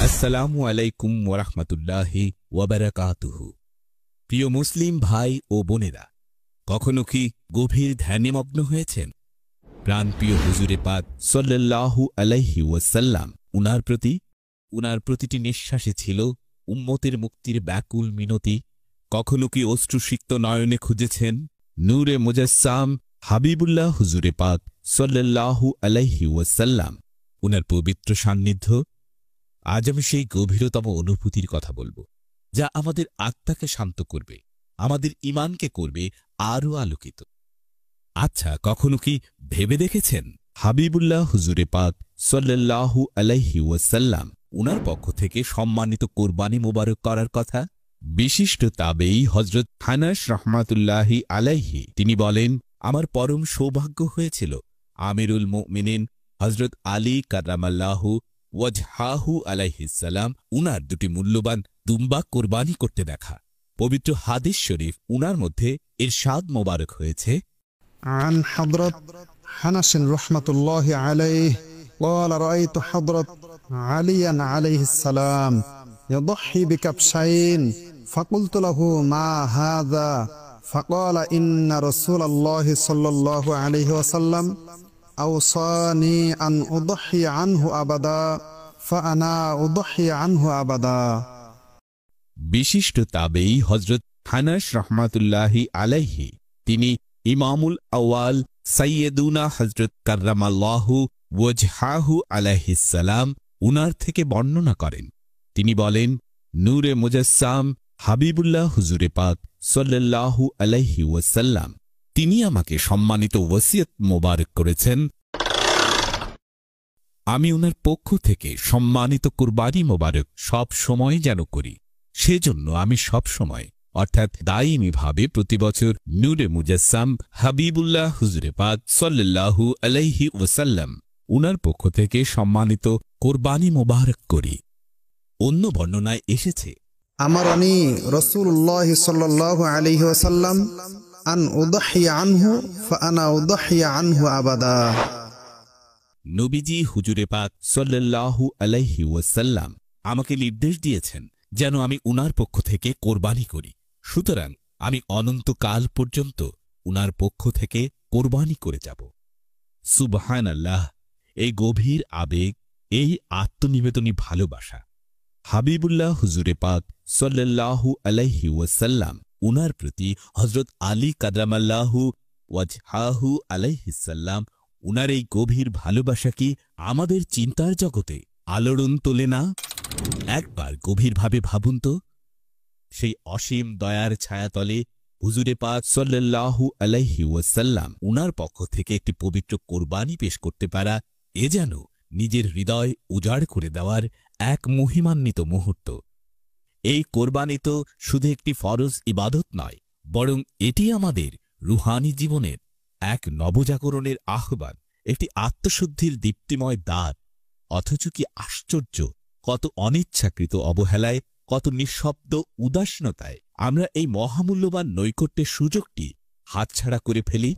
আসসালামু আলাইকুম ওয়া রাহমাতুল্লাহি ওয়া বারাকাতুহু। প্রিয় মুসলিম ভাই ও বোনেরা, কখনো কি গভীর ধ্যানে মগ্ন হয়েছেন? প্রাণপ্রিয় হুজুরে পাক সাল্লাল্লাহু আলাইহি ওয়াসাল্লাম উনার প্রতিটি নিঃশ্বাসে ছিল উম্মতের মুক্তির ব্যাকুল মিনতি। কখনো কি অশ্রুসিক্ত নয়নে খুঁজেছেন নূরে মুজাসসাম হাবিবুল্লাহ হুজুরে পাক সাল্লাল্লাহু আলাইহি ওয়াসাল্লাম, উনার পবিত্র সান্নিধ্য? আজ আমি সেই গভীরতম অনুভূতির কথা বলবো, যা আমাদের আত্মাকে শান্ত করবে, আমাদের ঈমানকে করবে আরও আলোকিত। আচ্ছা, কখনো কি ভেবে দেখেছেন হাবিবুল্লাহ হুজুরে পাক সাল্লাল্লাহু আলাইহি ওয়াসাল্লাম উনার পক্ষ থেকে সম্মানিত কোরবানি মোবারক করার কথা? বিশিষ্ট তাবেঈ হযরত আনাস রাহমাতুল্লাহি আলাইহি তিনি বলেন, আমার পরম সৌভাগ্য হয়েছিল আমিরুল মুমিনিন হযরত আলী কাররামাল্লাহু ওয়াজহাহু আলাইহিস সালাম উনার দুটি মূল্যবান দুম্বা কোরবানি করতে দেখা। পবিত্র হাদিস শরীফ উনার মধ্যে ইরশাদ মোবারক হয়েছে, عن حضرة حنس رحمة الله عليه قال رأيت حضرة عليا عليه السلام يضحي بكبشين فقلت له ما هذا فقال إن رسول الله صلى الله عليه وسلم أوصاني أن أضحي عنه أبدا فأنا أضحي عنه أبدا। বিশিষ্ট তাবেঈ হযরত আনাস রাহমাতুল্লাহি আলাইহি তিনি ইমামুল আউয়াল সাইয়্যিদুনা হযরত কাররামাল্লাহু ওয়াজহাহু আলাইহিস সালাম উনার থেকে বর্ণনা করেন। তিনি বলেন, নূরে মুজাসসাম হাবিবুল্লাহ হুজুরে পাক সাল্লাল্লাহু আলাইহি ওয়াসাল্লাম তিনি আমাকে সম্মানিত ওসিয়ত মোবারক করেছেন, আমি উনার পক্ষ থেকে সম্মানিত কুরবানি মোবারক সব সময় যেন করি। সেজন্য আমি সব সময় অর্থাৎ দায়ীমীভাবে প্রতি বছর নূরে মুজাসসাম হাবিবুল্লাহ হুজুরে পাক সাল্লাল্লাহু আলাইহি ওয়াসাল্লাম উনার পক্ষ থেকে সম্মানিত কোরবানি মোবারক করি। অন্য বর্ণনায় এসেছে, আমারানি রাসূলুল্লাহ সাল্লাল্লাহু আলাইহি ওয়াসাল্লাম আন উদহি আনহু ফাআনা উদহি আনহু আবাদা। নবীজি হুজুরে পাক সাল্লাল্লাহু আলাইহি ওয়াসাল্লাম আমাকে নির্দেশ দিয়েছেন যেন আমি উনার পক্ষ থেকে কোরবানি করি, সুতরাং আমি অনন্তকাল পর্যন্ত উনার পক্ষ থেকে কোরবানি করে যাব। সুবহানাল্লাহ! এই গভীর আবেগ, এই আত্মনিবেদনী ভালোবাসা হাবিবুল্লাহ হুজুরে পাক সাল্লাল্লাহু আলাইহি ওয়াসাল্লাম উনার প্রতি হযরত আলী কাররামাল্লাহু ওয়াজহাহু আলাইহিস সালাম উনার এই গভীর ভালোবাসা কি আমাদের চিন্তার জগতে আলোড়ন তোলে না? একবার গভীরভাবে ভাবুন তো, সেই অসীম দয়ার ছায়াতলে হুজুরে পাক সাল্লাল্লাহু আলাইহি ওয়াসাল্লাম উনার পক্ষ থেকে একটি পবিত্র কোরবানি পেশ করতে পারা, এ যেন নিজের হৃদয় উজাড় করে দেওয়ার এক মহিমান্বিত মুহূর্ত। এই কোরবানি তো শুধু একটি ফরজ ইবাদত নয়, বরং এটি আমাদের রুহানি জীবনের এক নবজাগরণের আহ্বান, একটি আত্মশুদ্ধির দীপ্তিময় দ্বার। অথচ কি আশ্চর্য, কত অনিচ্ছাকৃত অবহেলায়, কত নিঃশব্দ উদাসীনতায় আমরা এই মহামূল্যবান নৈকট্যের সুযোগটি হাতছাড়া করে ফেলি।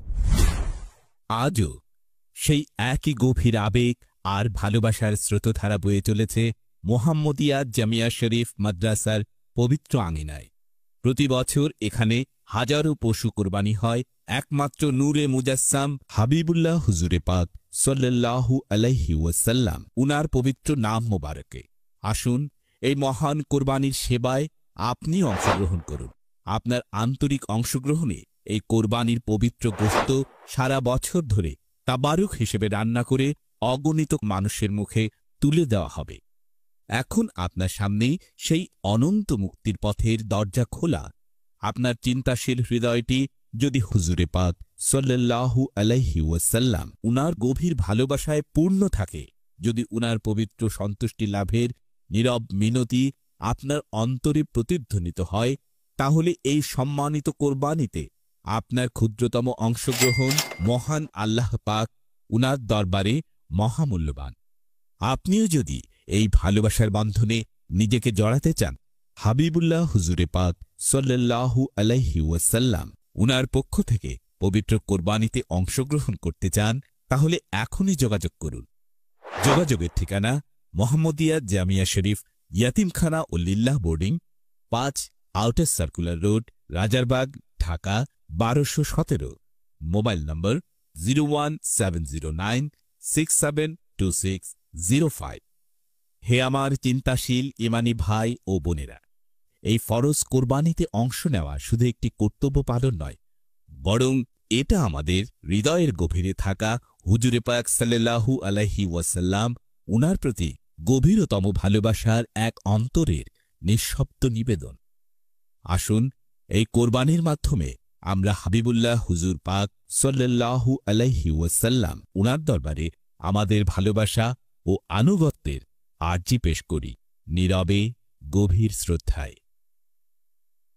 আজও সেই একই গভীর আবেগ আর ভালোবাসার স্রোতধারা বয়ে চলেছে মোহাম্মদিয়া জামিয়া শরীফ মাদ্রাসার পবিত্র আঙিনায়। প্রতি বছর এখানে হাজারো পশু কোরবানি হয় একমাত্র নূরে মুজাসসাম হাবিবুল্লাহ হুজুরে পাক সাল্লাল্লাহু আলাইহি ওয়াসাল্লাম উনার পবিত্র নাম মোবারকে। আসুন, এই মহান কোরবানির সেবায় আপনি অংশগ্রহণ করুন। আপনার আন্তরিক অংশগ্রহণে এই কোরবানির পবিত্র গোশত সারা বছর ধরে তাবারুক হিসেবে রান্না করে অগণিত মানুষের মুখে তুলে দেওয়া হবে। এখন আপনার সামনেই সেই অনন্ত মুক্তির পথের দরজা খোলা। আপনার চিন্তাশীল হৃদয়টি যদি হুজুরে পাক সাল্লাল্লাহু আলাইহি ওয়াসাল্লাম উনার গভীর ভালোবাসায় পূর্ণ থাকে, যদি উনার পবিত্র সন্তুষ্টি লাভের নীরব মিনতি আপনার অন্তরে প্রতিধ্বনিত হয়, তাহলে এই সম্মানিত কোরবানিতে আপনার ক্ষুদ্রতম অংশগ্রহণ মহান আল্লাহ পাক উনার দরবারে মহামূল্যবান। আপনিও যদি এই ভালোবাসার বন্ধনে নিজেকে জড়াতে চান, হাবিবুল্লাহ হুজুরে পাক সাল্লাল্লাহু আলাইহি ওয়াসাল্লাম উনার পক্ষ থেকে পবিত্র কোরবানিতে অংশগ্রহণ করতে চান, তাহলে এখনই যোগাযোগ করুন। যোগাযোগের ঠিকানা মোহাম্মদিয়া জামিয়া শরীফ ইয়াতিমখানা ও লিল্লাহ boarding, 5 outer circular road, Rajarbagh, Dhaka 1217। Mobile number 01709672605। হে আমার চিন্তাশীল ইমানি ভাই ও বোনেরা, এই ফরজ কোরবানিতে অংশ নেওয়া শুধু একটি কর্তব্য পালন নয়, বরং এটা আমাদের হৃদয়ের গভীরে থাকা হুজুরে পাক সাল্লাল্লাহু আলাইহি ওয়াসাল্লাম উনার প্রতি গভীরতম ভালোবাসার এক অন্তরের নিঃশব্দ নিবেদন। আসুন এই কোরবানির মাধ্যমে আমরা হাবিবুল্লাহ হুজুর পাক সাল্লাল্লাহু আলাইহি ওয়াসাল্লাম উনার দরবারে আমাদের ভালোবাসা ও আনুগত্যের আর্জি পেশ করি, নীরবে গভীর শ্রদ্ধায়।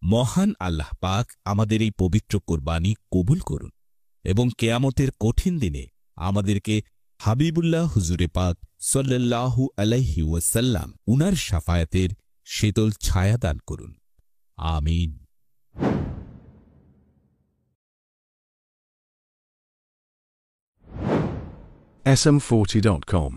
মহান আল্লাহ পাক আমাদের এই পবিত্র কোরবানি কবুল করুন এবং কেয়ামতের কঠিন দিনে আমাদেরকে হাবিবুল্লাহ হুজুরে পাক সাল্লাল্লাহু আলাইহি ওয়াসাল্লাম উনার শাফায়াতের শীতল ছায়া দান করুন। আমিন। SM40.com